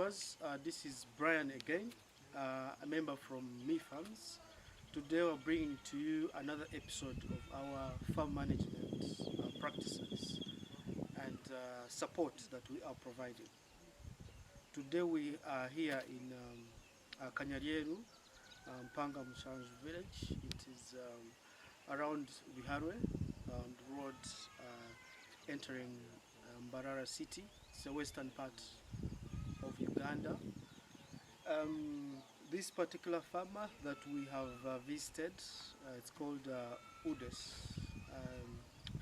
viewers, this is Brian again, a member from MeFarms. Today we're bringing to you another episode of our farm management practices and support that we are providing. Today we are here in Kanyarieru, Panga Mushanju village. It is around Viharwe, on the road entering Mbarara city. It's the western part of Uganda. This particular farmer that we have visited, it's called UDES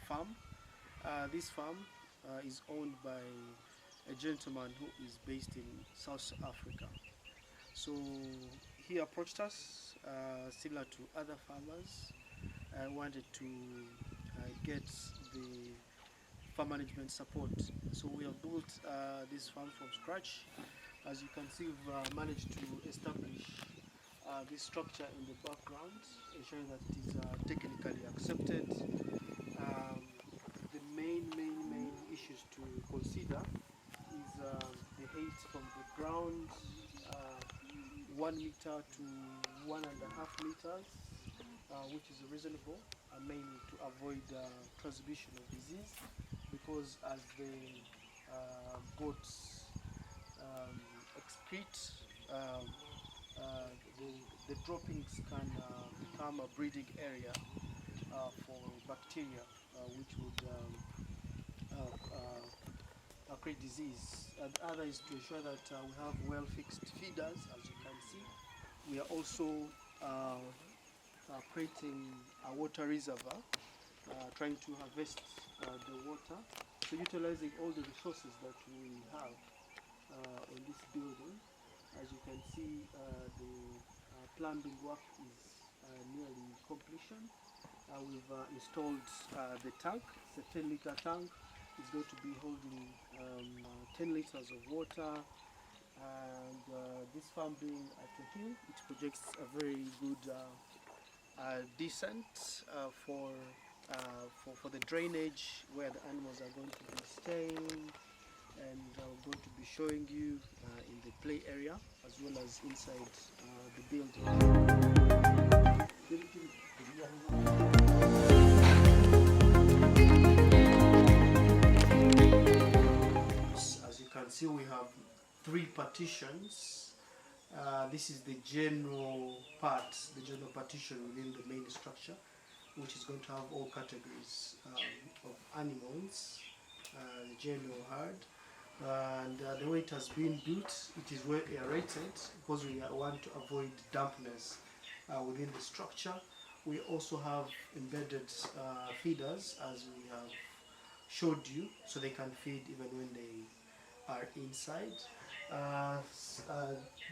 farm. This farm is owned by a gentleman who is based in South Africa. So he approached us, similar to other farmers. I wanted to get the farm management support. So we have built this farm from scratch. As you can see, we've managed to establish this structure in the background, ensuring that it is technically accepted. The main issues to consider is the height from the ground, 1 meter to 1.5 meters, which is reasonable, mainly to avoid transmission of disease, because as the goats excrete, the droppings can become a breeding area for bacteria, which would create disease. And the other is to ensure that we have well-fixed feeders. As you can see, we are also creating a water reservoir, trying to harvest the water. So utilizing all the resources that we have in this building. As you can see, the plumbing work is nearly completion. We've installed the tank. It's a 10-liter tank. It's going to be holding 10 liters of water. And this farm being at a hill, it projects a very good descent for the drainage where the animals are going to be staying, and I'm going to be showing you in the play area as well as inside the building. As you can see, we have 3 partitions. This is the general part, the general partition within the main structure, which is going to have all categories of animals, the general herd. And the way it has been built, it is well aerated because we want to avoid dampness within the structure. We also have embedded feeders, as we have showed you, so they can feed even when they are inside.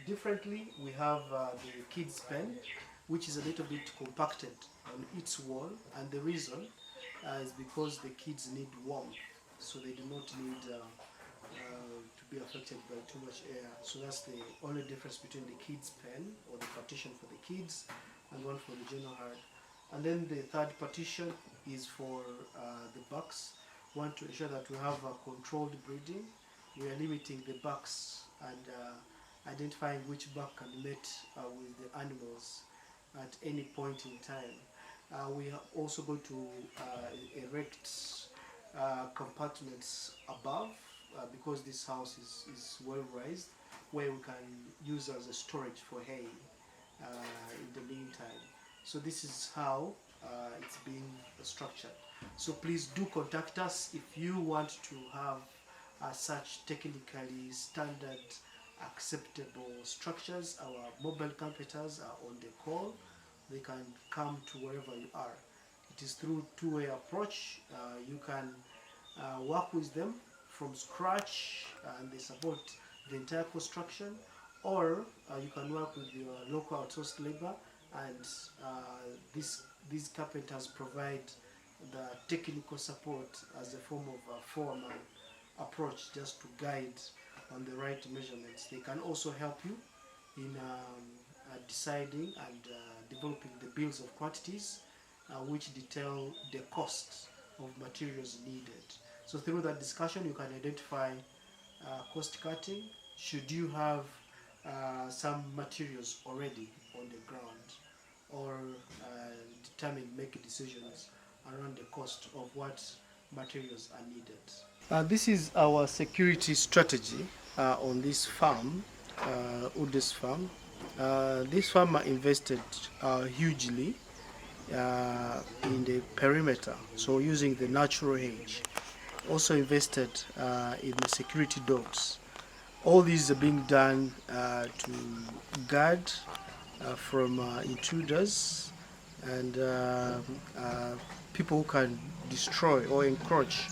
Differently, we have the kids pen, which is a little bit compacted on its wall, and the reason is because the kids need warmth, so they do not need to be affected by too much air. So that's the only difference between the kids pen, or the partition for the kids, and one for the general herd. And then the third partition is for the bucks. We want to ensure that we have a controlled breeding. We are limiting the bucks and identifying which buck can mate with the animals at any point in time. We are also going to erect compartments above, because this house is well raised, where we can use as a storage for hay in the meantime. So this is how it's being structured. So please do contact us if you want to have such technically standard acceptable structures. Our mobile competitors are on the call. They can come to wherever you are. It is through two-way approach. You can work with them from scratch and they support the entire construction, or you can work with your local outsourced labor, and these carpenters provide the technical support as a form of a foreman approach, just to guide on the right measurements. They can also help you in deciding and developing the bills of quantities, which detail the cost of materials needed. So through that discussion, you can identify cost cutting should you have some materials already on the ground, or make decisions around the cost of what materials are needed. This is our security strategy on this farm, UDES farm. This farmer invested hugely in the perimeter, so using the natural hedge. Also invested in the security dogs. All these are being done to guard from intruders and people who can destroy or encroach,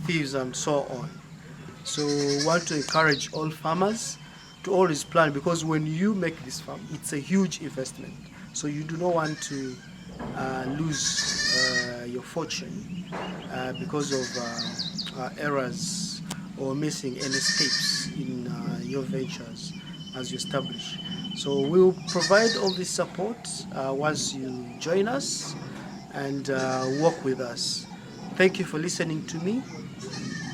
thieves and so on. So we want to encourage all farmers to always plan, because when you make this farm, it's a huge investment. So you do not want to lose your fortune because of errors or missing any steps in your ventures as you establish. So we'll provide all this support once you join us and work with us. Thank you for listening to me.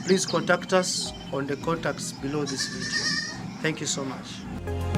Please contact us on the contacts below this video. Thank you so much.